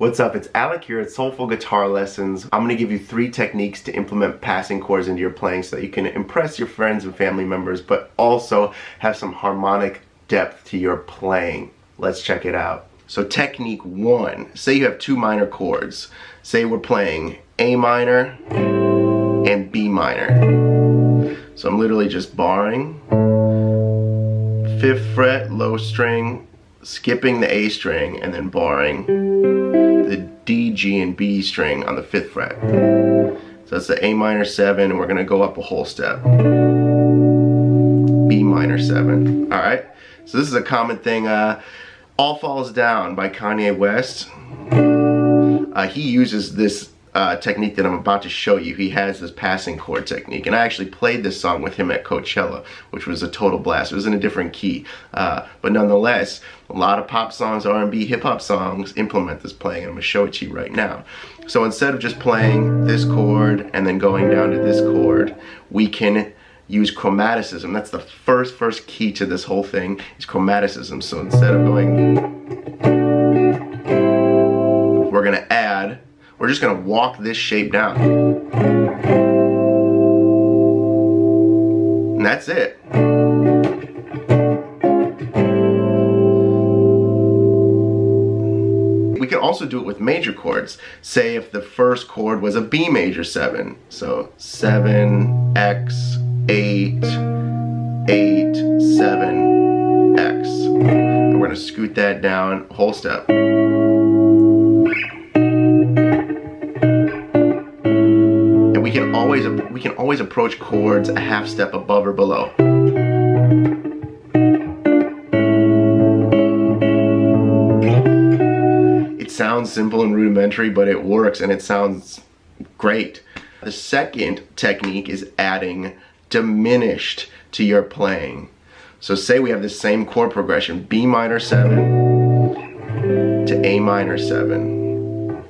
What's up, it's Alec here at Soulful Guitar Lessons. I'm going to give you 3 techniques to implement passing chords into your playing so that you can impress your friends and family members, but also have some harmonic depth to your playing. Let's check it out. So technique 1, say you have 2 minor chords. Say we're playing A minor and B minor. So I'm literally just barring, 5th fret, low string, skipping the A string, and then barring the D, G, and B string on the 5th fret. So that's the A minor 7, and we're gonna go up a whole step. B minor 7. Alright? So this is a common thing. All Falls Down by Kanye West. He uses this technique that I'm about to show you. He has this passing chord technique, and I actually played this song with him at Coachella, which was a total blast. It was in a different key, but nonetheless, a lot of pop songs, R&B, hip-hop songs implement this playing, and I'm going to show it to you right now. So instead of just playing this chord and then going down to this chord, we can use chromaticism. That's the first key to this whole thing, is chromaticism. So instead of going, we're going to add, we're just going to walk this shape down. And that's it. We can also do it with major chords. Say if the first chord was a B major 7. So 7, X, 8, 8, 7, X. And we're going to scoot that down a whole step. We can always approach chords a half step above or below. It sounds simple and rudimentary, but it works and it sounds great. The second technique is adding diminished to your playing. So say we have the same chord progression, B minor 7 to A minor 7.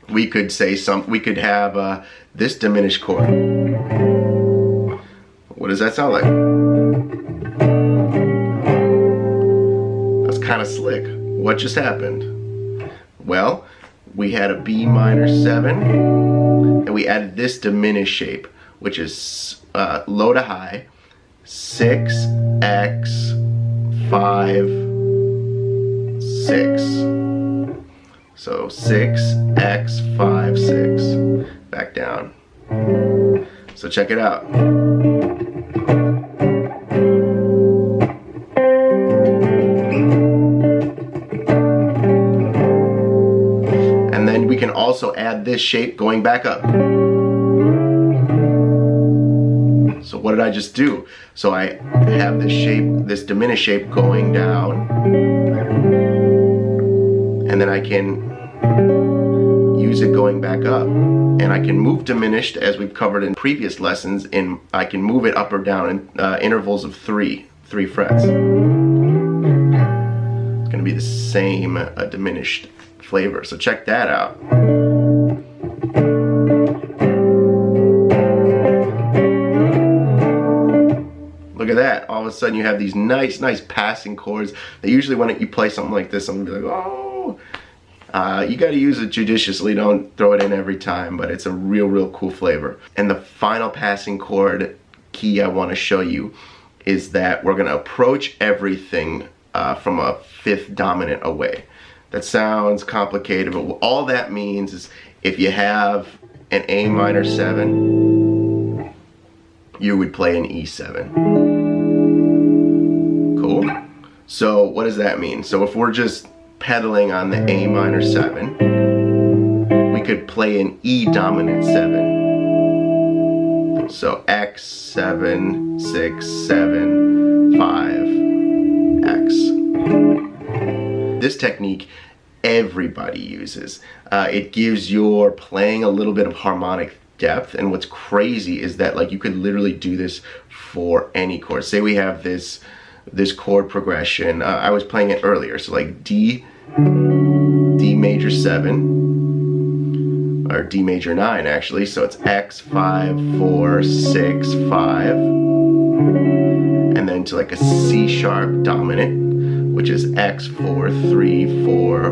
We could say we could have this diminished chord. What does that sound like? That's kind of slick. What just happened? Well, we had a B minor 7, and we added this diminished shape, which is low to high, 6, X, 5, 6. So 6, X, 5, 6. Back down. So check it out. And then we can also add this shape going back up. So what did I just do? So I have this shape, this diminished shape going down. And then I can use it going back up, and I can move diminished, as we've covered in previous lessons, and I can move it up or down in intervals of 3 frets. It's going to be the same diminished flavor, so check that out. Look at that, all of a sudden you have these nice passing chords that usually when you play something like this, I'm going to be like, oh. You got to use it judiciously, don't throw it in every time, but it's a real cool flavor. And the final passing chord key I want to show you is that we're going to approach everything from a 5th dominant away. That sounds complicated, but all that means is if you have an A minor 7, you would play an E7. Cool? So what does that mean? So if we're just pedaling on the A minor 7, we could play an E dominant 7. So X, 7, 6, 7, 5, X. This technique everybody uses. It gives your playing a little bit of harmonic depth, and what's crazy is that like you could literally do this for any chord. Say we have this chord progression. I was playing it earlier, so like D major 7, or D major 9 actually, so it's X 5 4 6 5, and then to like a C sharp dominant, which is X 4 3 4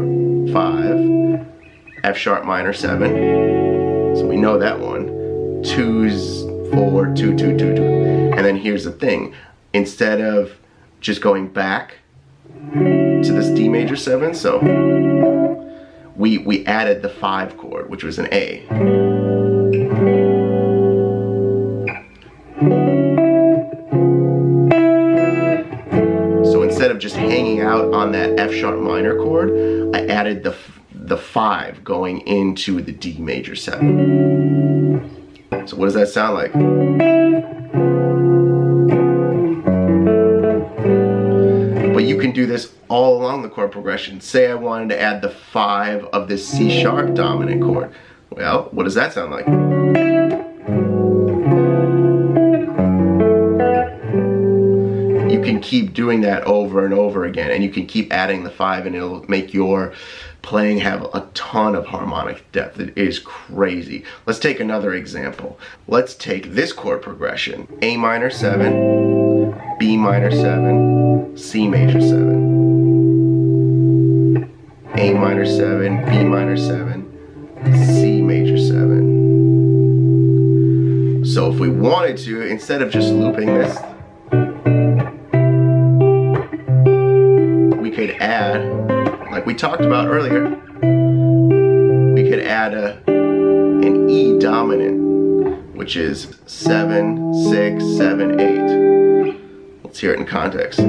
5, F sharp minor 7, so we know that one, 2's 4 2 2 2 2, and then here's the thing, instead of just going back to this D major 7, so we added the 5 chord, which was an A. So instead of just hanging out on that F sharp minor chord, I added the 5 going into the D major 7. So what does that sound like? But you can do this all along the chord progression. Say I wanted to add the 5 of this C sharp dominant chord. Well, what does that sound like? You can keep doing that over and over again, and you can keep adding the 5, and it'll make your playing have a ton of harmonic depth. It is crazy. Let's take another example. Let's take this chord progression. A minor 7, B minor 7, C major 7. A minor 7, B minor 7, C major 7. So if we wanted to, instead of just looping this, we could add, like we talked about earlier, we could add an E dominant, which is 7, 6, 7, 8. Let's hear it in context.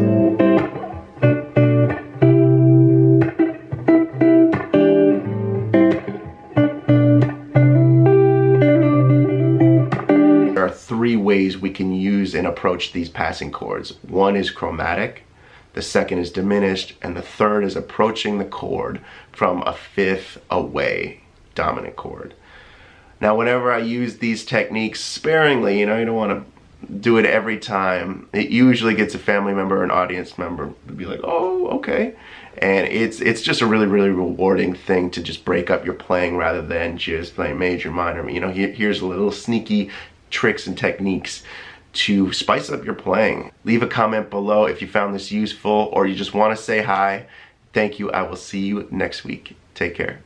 There are 3 ways we can use and approach these passing chords. One is chromatic, the second is diminished, and the third is approaching the chord from a 5th away dominant chord. Now whenever I use these techniques sparingly, you know, you don't want to do it every time. It usually gets a family member or an audience member to be like, oh, okay. And it's just a really, really rewarding thing to just break up your playing rather than just playing major, minor. You know, here's a little sneaky tricks and techniques to spice up your playing. Leave a comment below if you found this useful or you just want to say hi. Thank you. I will see you next week. Take care.